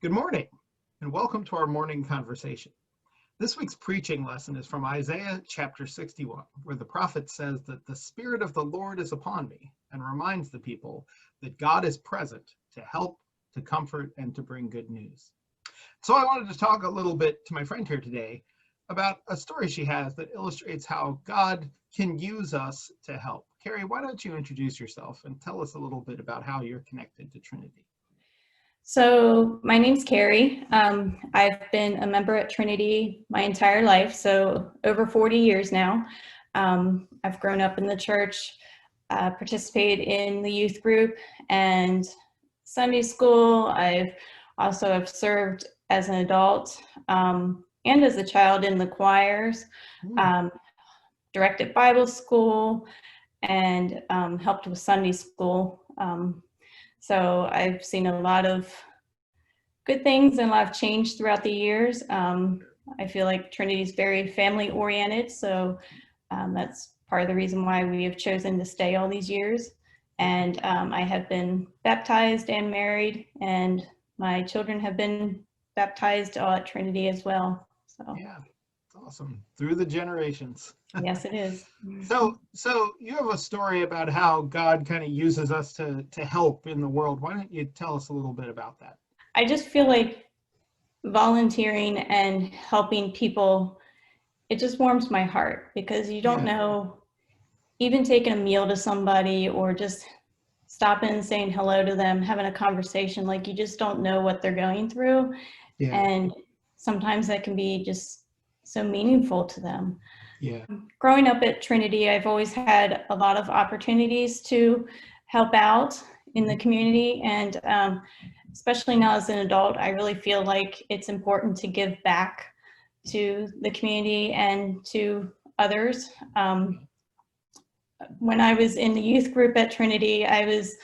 Good morning, and welcome to our morning conversation. This week's preaching lesson is from Isaiah chapter 61, where the prophet says that the Spirit of the Lord is upon me, and reminds the people that God is present to help, to comfort, and to bring good news. So I wanted to talk a little bit to my friend here today about a story she has that illustrates how God can use us to help. Carrie, why don't you introduce yourself and tell us a little bit about how you're connected to Trinity? So my name's Carrie. I've been a member at Trinity my entire life, so over 40 years now. I've grown up in the church, participated in the youth group and Sunday school. I've also have served as an adult and as a child in the choirs, directed Bible school, and helped with Sunday school. So I've seen a lot of good things and a lot of change throughout the years. I feel like Trinity is very family oriented, so that's part of the reason why we have chosen to stay all these years. And I have been baptized and married, and my children have been baptized all at Trinity as well. So yeah, it's awesome. Through the generations. Yes, it is. So you have a story about how God kind of uses us to help in the world. Why don't you tell us a little bit about that? I just feel like volunteering and helping people, it just warms my heart, because you don't know, even taking a meal to somebody or just stopping and saying hello to them, having a conversation, like you just don't know what they're going through. Yeah. And sometimes that can be just so meaningful to them. Yeah. Growing up at Trinity, I've always had a lot of opportunities to help out in the community. And especially now as an adult, I really feel like it's important to give back to the community and to others. When I was in the youth group at Trinity, I was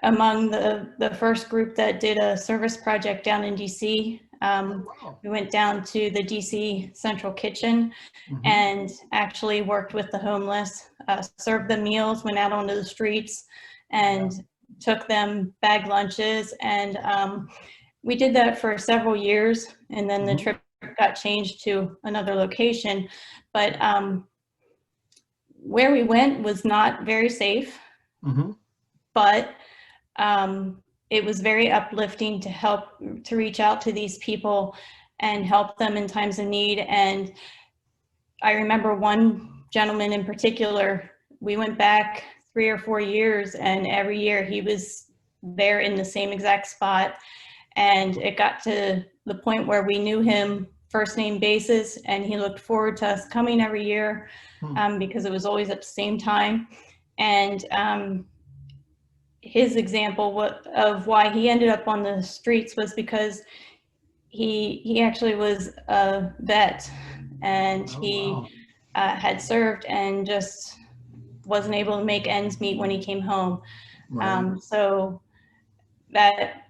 among the first group that did a service project down in DC. We went down to the DC Central Kitchen and actually worked with the homeless, served them meals, went out onto the streets and took them bag lunches. And we did that for several years, and then the trip got changed to another location. But where we went was not very safe, but it was very uplifting to help, to reach out to these people and help them in times of need. And I remember one gentleman in particular, we went back 3 or 4 years, and every year he was there in the same exact spot. And it got to the point where we knew him first name basis, and he looked forward to us coming every year because it was always at the same time. And his example of why he ended up on the streets was because he actually was a vet, and he had served and just wasn't able to make ends meet when he came home. So that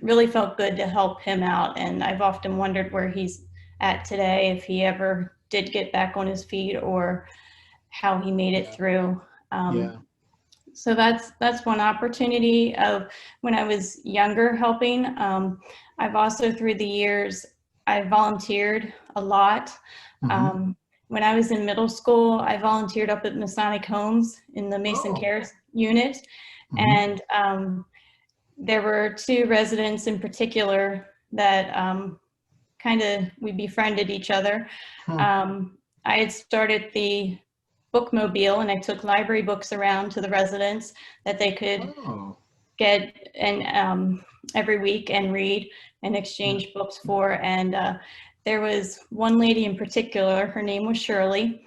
really felt good to help him out. And I've often wondered where he's at today, if he ever did get back on his feet or how he made it through. So that's one opportunity of when I was younger helping. I've also, through the years, I volunteered a lot. When I was in middle school, I volunteered up at Masonic Homes in the Mason Cares unit. And there were 2 residents in particular that we befriended each other. I had started the bookmobile, and I took library books around to the residents that they could get and every week and read and exchange books for. And there was one lady in particular, her name was Shirley,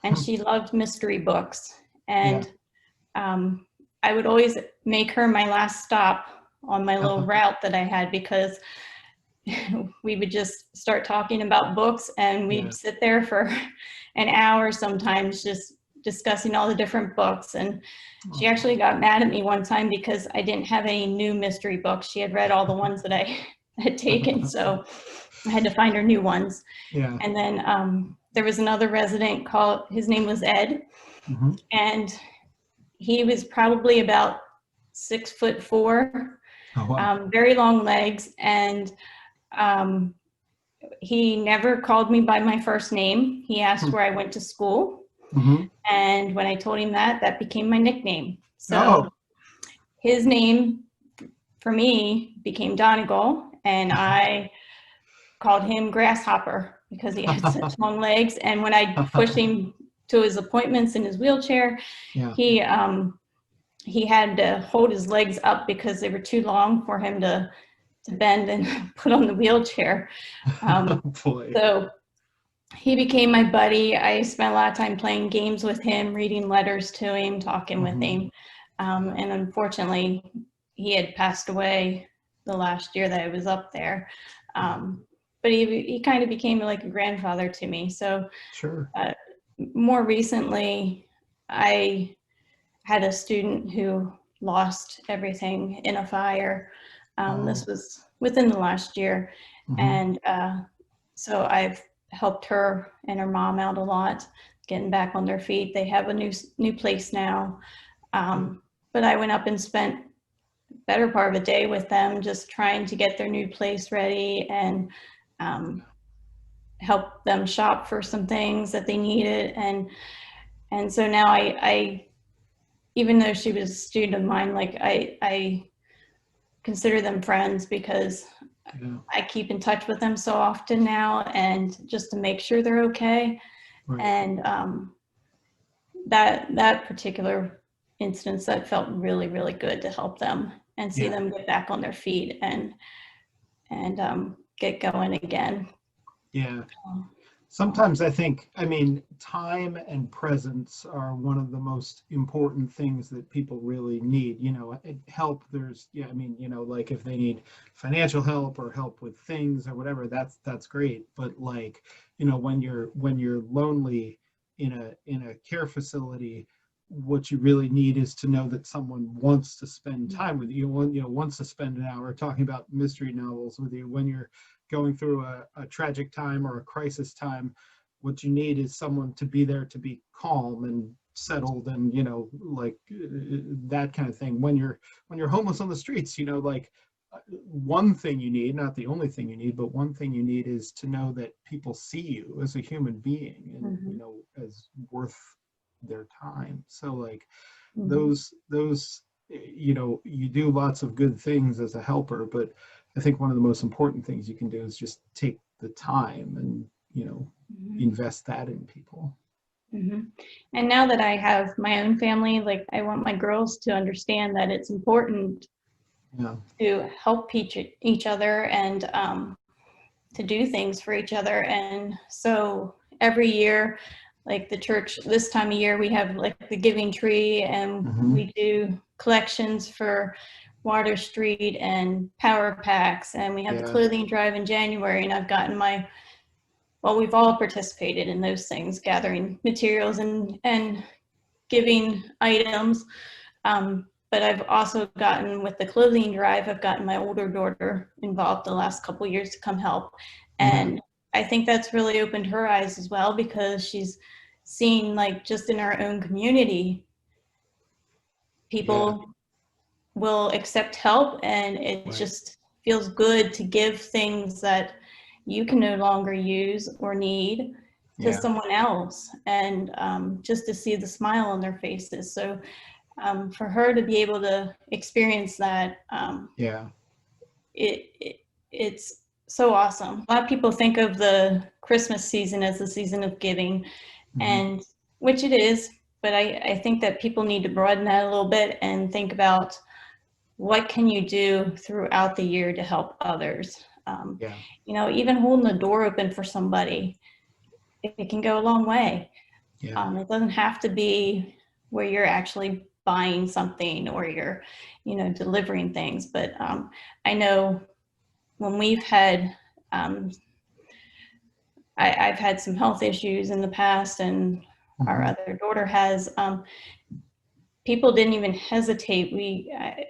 and she loved mystery books. And I would always make her my last stop on my little route that I had, because we would just start talking about books, and we'd sit there for an hour sometimes just discussing all the different books. And she actually got mad at me one time because I didn't have any new mystery books. She had read all the ones that I had taken, so I had to find her new ones. And then there was another resident his name was Ed, and he was probably about 6'4", Oh, wow. Very long legs, and he never called me by my first name. He asked where I went to school, and when I told him that, that became my nickname. So his name for me became Donegal, and I called him Grasshopper because he had such long legs. And when I pushed him to his appointments in his wheelchair, he had to hold his legs up because they were too long for him to bend and put on the wheelchair. So he became my buddy. I spent a lot of time playing games with him, reading letters to him, talking with him. And unfortunately, he had passed away the last year that I was up there. But he kind of became like a grandfather to me. So more recently, I had a student who lost everything in a fire. This was within the last year. And so I've helped her and her mom out a lot, getting back on their feet. They have a new place now. But I went up and spent the better part of a day with them, just trying to get their new place ready and help them shop for some things that they needed. And so now I even though she was a student of mine, like I consider them friends because I keep in touch with them so often now, and just to make sure they're okay. And that particular instance, that felt really, really good to help them and see them get back on their feet and get going again. Sometimes I think, I mean, time and presence are one of the most important things that people really need. You know, help, there's, I mean, you know, like if they need financial help or help with things or whatever, that's great. But like, you know, when you're lonely in a care facility, what you really need is to know that someone wants to spend time with you, wants to spend an hour talking about mystery novels with you. When you're going through a tragic time or a crisis time, what you need is someone to be there to be calm and settled and, you know, like that kind of thing. When you're homeless on the streets, you know, like one thing you need, not the only thing you need, but one thing you need is to know that people see you as a human being and, you know, as worth their time. So like those, you know, you do lots of good things as a helper, but I think one of the most important things you can do is just take the time and, you know, invest that in people. And now that I have my own family, like I want my girls to understand that it's important to help each other and to do things for each other. And so every year, like the church, this time of year, we have like the giving tree, and we do collections for Water Street and Power Packs, and we have the clothing drive in January. And I've gotten we've all participated in those things, gathering materials and giving items. But I've also gotten, with the clothing drive, I've gotten my older daughter involved the last couple of years to come help. And I think that's really opened her eyes as well, because she's seen, like, just in our own community, people will accept help, and it just feels good to give things that you can no longer use or need to someone else, and just to see the smile on their faces. So for her to be able to experience that, it's so awesome. A lot of people think of the Christmas season as the season of giving, and which it is, but I think that people need to broaden that a little bit and think about what can you do throughout the year to help others. You know, even holding the door open for somebody, it can go a long way. It doesn't have to be where you're actually buying something or you're, you know, delivering things. But I know when we've had, I've had some health issues in the past, and our other daughter has, people didn't even hesitate.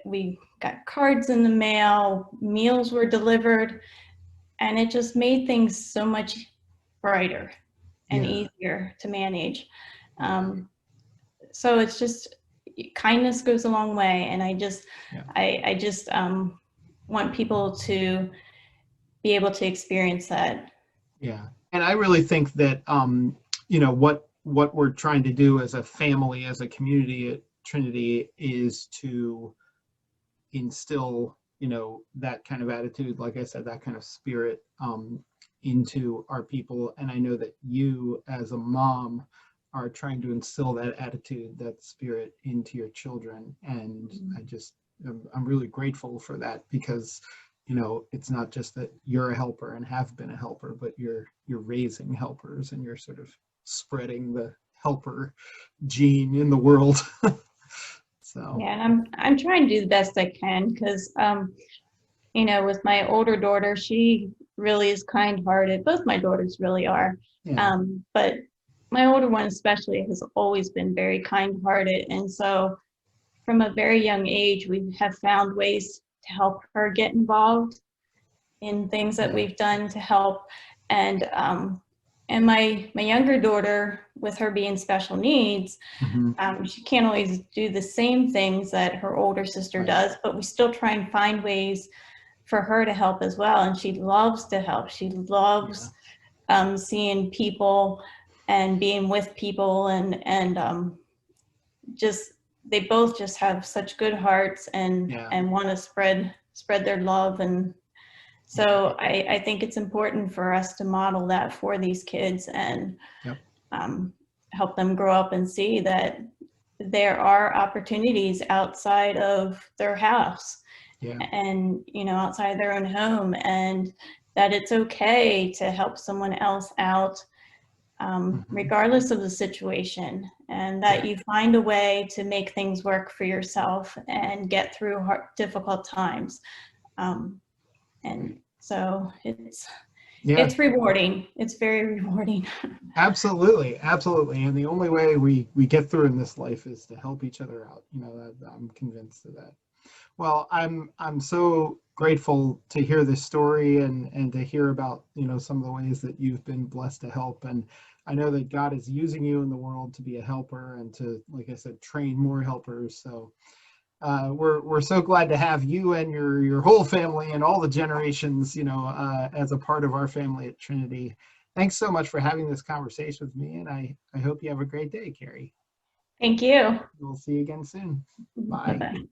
We got cards in the mail, meals were delivered, and it just made things so much brighter and easier to manage. So it's just, kindness goes a long way. And I just want people to be able to experience that. Yeah. And I really think that, what we're trying to do as a family, as a community at Trinity, is to instill, that kind of attitude, like I said, that kind of spirit into our people. And I know that you, as a mom, are trying to instill that attitude, that spirit into your children. And I'm really grateful for that, because it's not just that you're a helper and have been a helper, but you're raising helpers, and you're sort of spreading the helper gene in the world. So Yeah, and I'm trying to do the best I can, because with my older daughter, she really is kind-hearted. Both my daughters really are. yeah. But my older one especially has always been very kind-hearted. And so from a very young age, we have found ways to help her get involved in things that we've done to help. And my younger daughter, with her being special needs, she can't always do the same things that her older sister does, but we still try and find ways for her to help as well. And she loves to help. She loves seeing people and being with people, and just, they both just have such good hearts, and want to spread their love. And so I think it's important for us to model that for these kids, and help them grow up and see that there are opportunities outside of their house, and outside their own home, and that it's okay to help someone else out, regardless of the situation, and that you find a way to make things work for yourself and get through difficult times. And so it's rewarding. It's very rewarding. Absolutely. And the only way we get through in this life is to help each other out. I'm convinced of that. Well, I'm so grateful to hear this story, and to hear about, some of the ways that you've been blessed to help. And I know that God is using you in the world to be a helper, and to, like I said, train more helpers. So we're so glad to have you and your whole family and all the generations, as a part of our family at Trinity. Thanks so much for having this conversation with me, and I hope you have a great day, Carrie. Thank you. We'll see you again soon. Bye. Bye-bye.